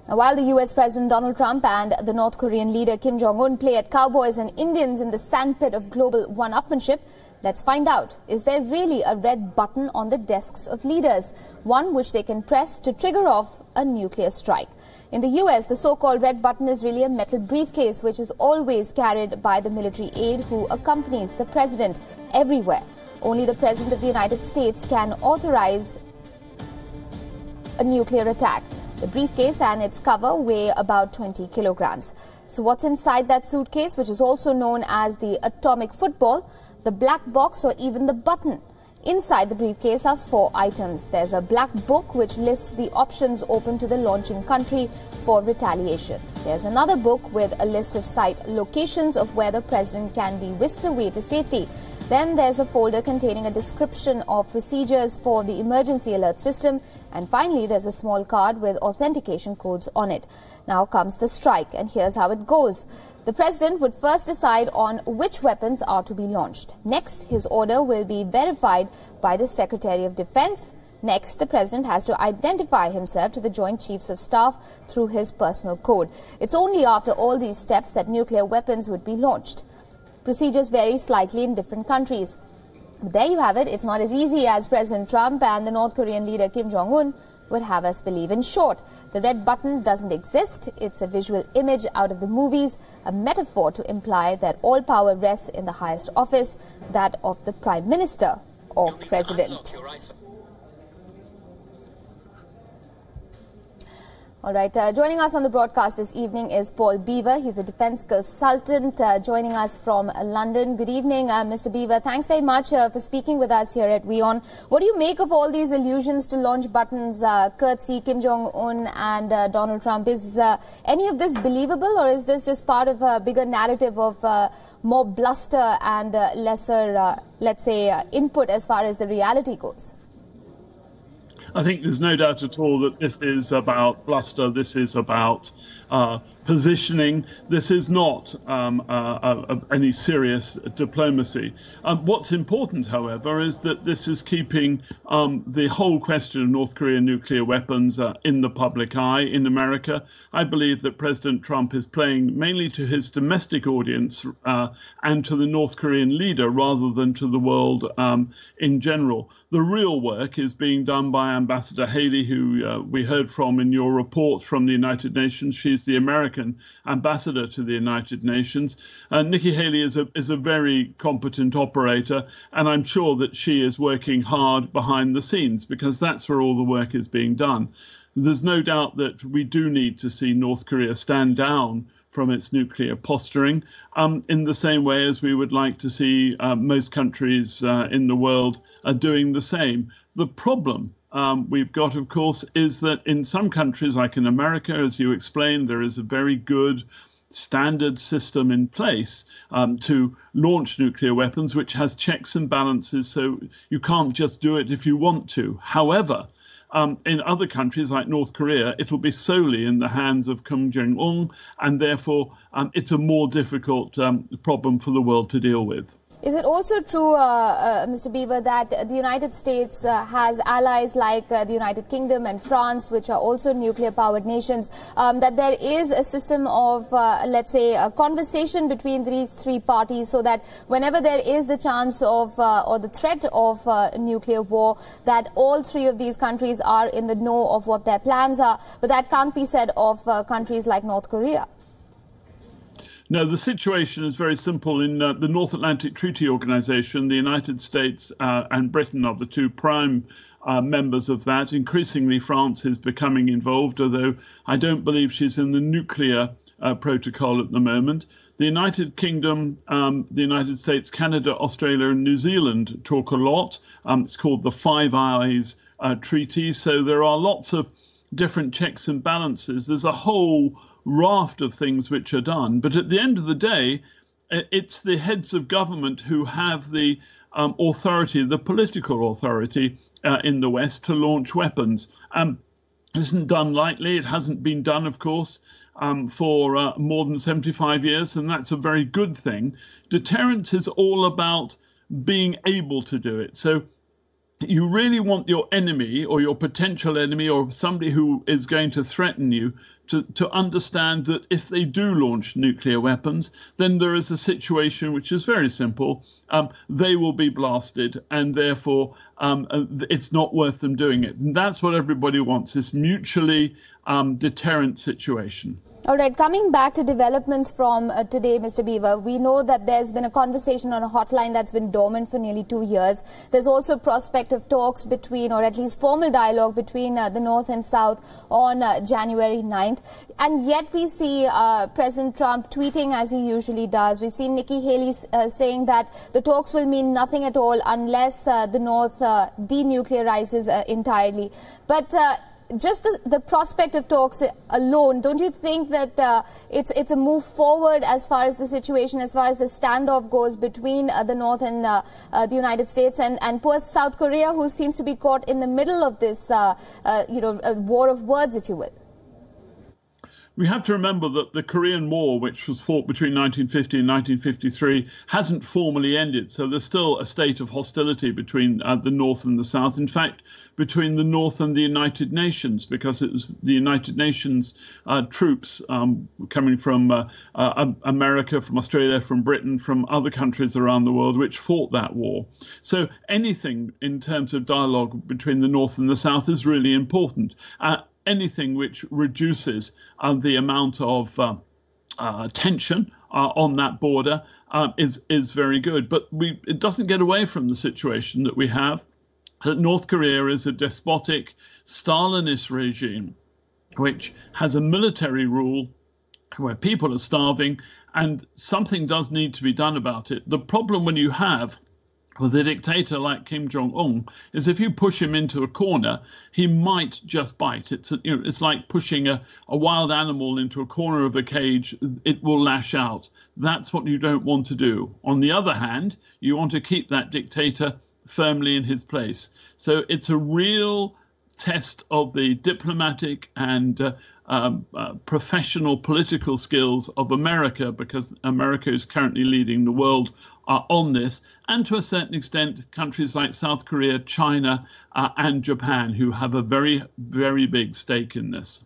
Now, while the US President Donald Trump and the North Korean leader Kim Jong-un play at cowboys and Indians in the sandpit of global one-upmanship, let's find out, is there really a red button on the desks of leaders, one which they can press to trigger off a nuclear strike? In the US, the so-called red button is really a metal briefcase which is always carried by the military aide who accompanies the president everywhere. Only the President of the United States can authorize a nuclear attack. The briefcase and its cover weigh about 20 kilograms. So what's inside that suitcase, which is also known as the atomic football, the black box, or even the button? Inside the briefcase are 4 items. There's a black book which lists the options open to the launching country for retaliation. There's another book with a list of site locations of where the president can be whisked away to safety. Then there's a folder containing a description of procedures for the emergency alert system. And finally, there's a small card with authentication codes on it. Now comes the strike, and here's how it goes. The president would first decide on which weapons are to be launched. Next, his order will be verified by the Secretary of Defense. Next, the president has to identify himself to the Joint Chiefs of Staff through his personal code. It's only after all these steps that nuclear weapons would be launched. Procedures vary slightly in different countries. But there you have it. It's not as easy as President Trump and the North Korean leader Kim Jong-un would have us believe. In short, the red button doesn't exist. It's a visual image out of the movies, a metaphor to imply that all power rests in the highest office, that of the Prime Minister or President. All right, joining us on the broadcast this evening is Paul Beaver. He's a defense consultant joining us from London. Good evening, Mr. Beaver. Thanks very much for speaking with us here at WION. What do you make of all these allusions to launch buttons, courtesy Kim Jong-un and Donald Trump? Is any of this believable, or is this just part of a bigger narrative of more bluster and lesser, let's say, input as far as the reality goes? I think there's no doubt at all that this is about bluster. This is about positioning. This is not any serious diplomacy. What's important, however, is that this is keeping the whole question of North Korean nuclear weapons in the public eye in America. I believe that President Trump is playing mainly to his domestic audience and to the North Korean leader rather than to the world in general. The real work is being done by Ambassador Haley, who we heard from in your report from the United Nations. She's the American ambassador to the United Nations. Nikki Haley is a very competent operator, and I'm sure that she is working hard behind the scenes because that's where all the work is being done. There's no doubt that we do need to see North Korea stand down from its nuclear posturing in the same way as we would like to see most countries in the world doing the same. The problem we've got, of course, is that in some countries, like in America, as you explained, there is a very good standard system in place to launch nuclear weapons, which has checks and balances, so you can't just do it if you want to. However, in other countries like North Korea, it will be solely in the hands of Kim Jong-un, and therefore it's a more difficult problem for the world to deal with. Is it also true, Mr. Beaver, that the United States has allies like the United Kingdom and France, which are also nuclear-powered nations, that there is a system of, let's say, a conversation between these 3 parties so that whenever there is the chance of or the threat of nuclear war, that all 3 of these countries are in the know of what their plans are, but that can't be said of countries like North Korea? No, the situation is very simple. In the North Atlantic Treaty Organization, the United States and Britain are the 2 prime members of that. Increasingly, France is becoming involved, although I don't believe she's in the nuclear protocol at the moment. The United Kingdom, the United States, Canada, Australia and New Zealand talk a lot. It's called the Five Eyes Treaty. So there are lots of different checks and balances. There's a whole raft of things which are done. But at the end of the day, it's the heads of government who have the authority, the political authority in the West to launch weapons. It isn't done lightly. It hasn't been done, of course, for more than 75 years, and that's a very good thing. Deterrence is all about being able to do it. So you really want your enemy or your potential enemy or somebody who is going to threaten you to understand that if they do launch nuclear weapons, then there is a situation which is very simple. They will be blasted, and therefore it's not worth them doing it. And that's what everybody wants, this mutually deterrent situation. All right, coming back to developments from today, Mr. Beaver, we know that there's been a conversation on a hotline that's been dormant for nearly 2 years. There's also a prospect of talks between, or at least formal dialogue between the North and South on January 9th. And yet we see President Trump tweeting as he usually does. We've seen Nikki Haley saying that the talks will mean nothing at all unless the North denuclearizes entirely. But just the prospect of talks alone, don't you think that it's a move forward as far as the situation, as far as the standoff goes between the North and the United States and poor South Korea, who seems to be caught in the middle of this, a war of words, if you will? We have to remember that the Korean War, which was fought between 1950 and 1953, hasn't formally ended. So there's still a state of hostility between the North and the South. In fact, between the North and the United Nations, because it was the United Nations troops coming from America, from Australia, from Britain, from other countries around the world, which fought that war. So anything in terms of dialogue between the North and the South is really important. Anything which reduces the amount of tension on that border is very good. But it doesn't get away from the situation that we have, that North Korea is a despotic Stalinist regime which has a military rule where people are starving, and something does need to be done about it. The problem when you have with a dictator like Kim Jong-un is if you push him into a corner, he might just bite. It's like pushing a wild animal into a corner of a cage. It will lash out. That's what you don't want to do. On the other hand, you want to keep that dictator firmly in his place. So it's a real test of the diplomatic and professional political skills of America, because America is currently leading the world on this, and to a certain extent countries like South Korea, China and Japan, who have a very, very big stake in this.